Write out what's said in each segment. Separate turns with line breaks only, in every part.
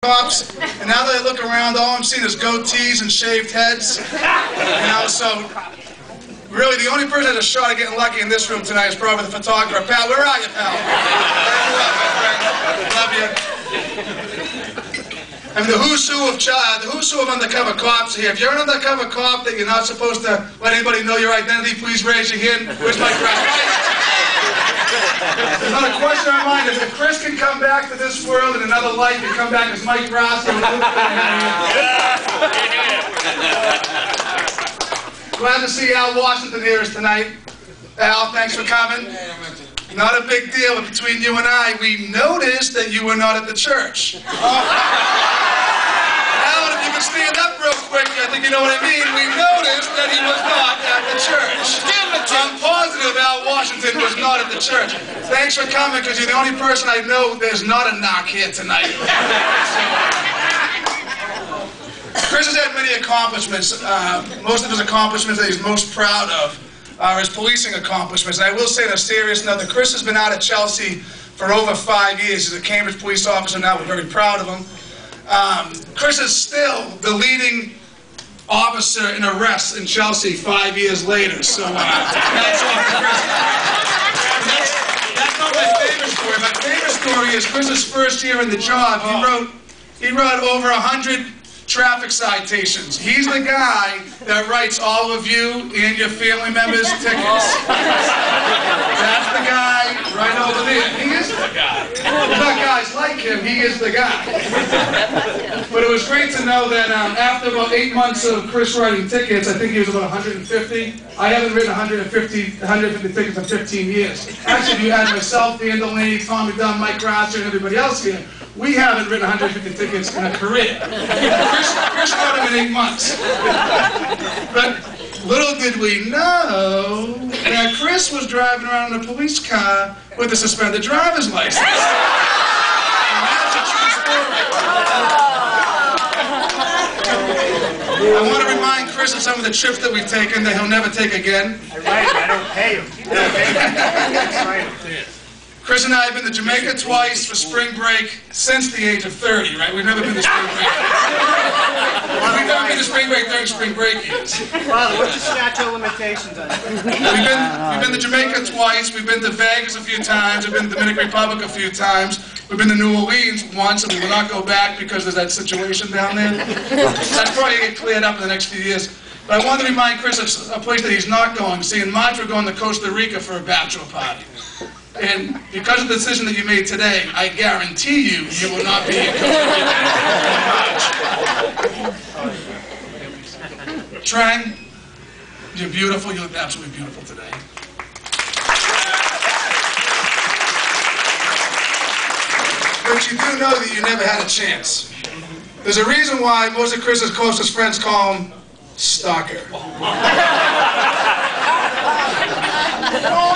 cops, and now that I look around, all I'm seeing is goatees and shaved heads. You know, so really the only person that has a shot at getting lucky in this room tonight is probably the photographer. Pal, where are you, pal? Love you. I mean, the who's who of undercover cops here. If you're an undercover cop that you're not supposed to let anybody know your identity, please raise your hand. Where's Mike Ross? There's not a question in my mind. If Chris can come back to this world in another life and come back as Mike Ross, glad to see Al Washington here tonight. Al, thanks for coming. Not a big deal, but between you and I, we noticed that you were not at the church. Al, if you can stand up real quick, I think you know what I mean. We noticed that he was not at the church. I'm positive Al Washington was not at the church. Thanks for coming, because you're the only person I know there's not a knock here tonight. Chris has had many accomplishments. Most of his accomplishments that he's most proud of are his policing accomplishments. And I will say on a serious note that Chris has been out at Chelsea for over 5 years. He's a Cambridge police officer now. We're very proud of him. Chris is still the leading officer in arrests in Chelsea 5 years later. So that's all for Chris. That's not my favorite story. My favorite story is Chris's first year in the job. He wrote over 100 traffic citations. He's the guy that writes all of you and your family members' tickets. That's the guy right over there. He is the guy. There's not guys like him, he is the guy. But it was great to know that after about 8 months of Chris writing tickets, I think he was about 150. I haven't written 150 tickets in 15 years. Actually, if you add myself, Dan Delaney, Tommy Dunn, Mike Grasser, and everybody else here, we haven't written 150 tickets in a career. Chris wrote them in 8 months. But little did we know that Chris was driving around in a police car with a suspended driver's license. And that's a true story. I want to remind Chris of some of the trips that we've taken that he'll never take again.
I don't pay him. That's right.
Chris and I have been to Jamaica twice for spring break since the age of 30, right? We've never been to spring break. We've never been to spring break during spring break years.
Father, what's the statute of limitations on it?
We've been to Jamaica twice, we've been to Vegas a few times, we've been to the Dominican Republic a few times, we've been to New Orleans once, and we will not go back because there's that situation down there. That's probably going to get cleared up in the next few years. But I wanted to remind Chris of a place that he's not going. See, in March we're going to Costa Rica for a bachelor party. And because of the decision that you made today, I guarantee you, you will not be in Costa Rica. Trang, you're beautiful. You look absolutely beautiful today. But you do know that you never had a chance. There's a reason why most of Chris's closest friends call him Stalker.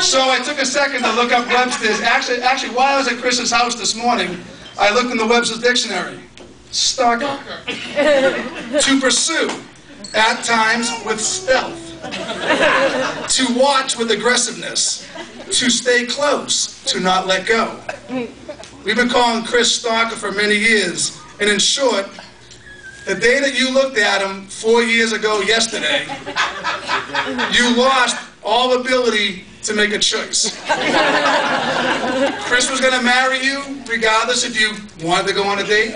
So I took a second to look up Webster's. Actually, while I was at Chris's house this morning, I looked in the Webster's dictionary. Stalker. To pursue, at times with stealth. To watch with aggressiveness. To stay close, to not let go. We've been calling Chris Stalker for many years, and in short, the day that you looked at him 4 years ago yesterday, you lost all ability to make a choice. Chris was going to marry you regardless if you wanted to go on a date,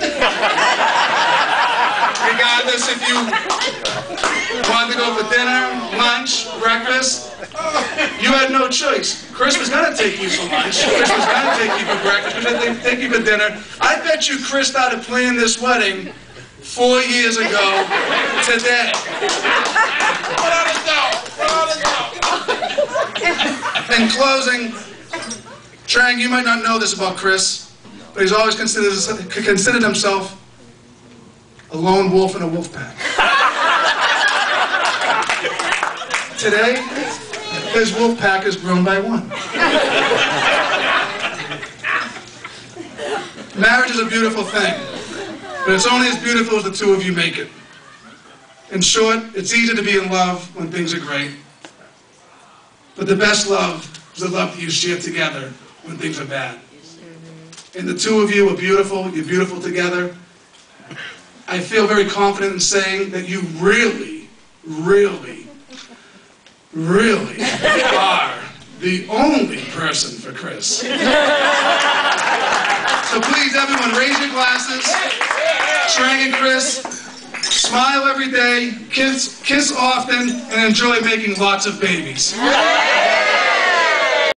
regardless if you wanted to go for dinner, lunch, breakfast. You had no choice. Chris was going to take you for lunch. Chris was going to take you for breakfast. Chris was going to take you for dinner. I bet you Chris started planning this wedding 4 years ago today. In closing, Trang, you might not know this about Chris, but he's always considered himself a lone wolf in a wolf pack. Today, his wolf pack has grown by one. Marriage is a beautiful thing, but it's only as beautiful as the two of you make it. In short, it's easy to be in love when things are great. But the best love is the love that you share together when things are bad. And the two of you are beautiful, you're beautiful together, I feel very confident in saying that you really, really, really are the only person for Chris. So please, everyone, raise your glasses. Trang and Chris, smile every day, kiss often, and enjoy making lots of babies.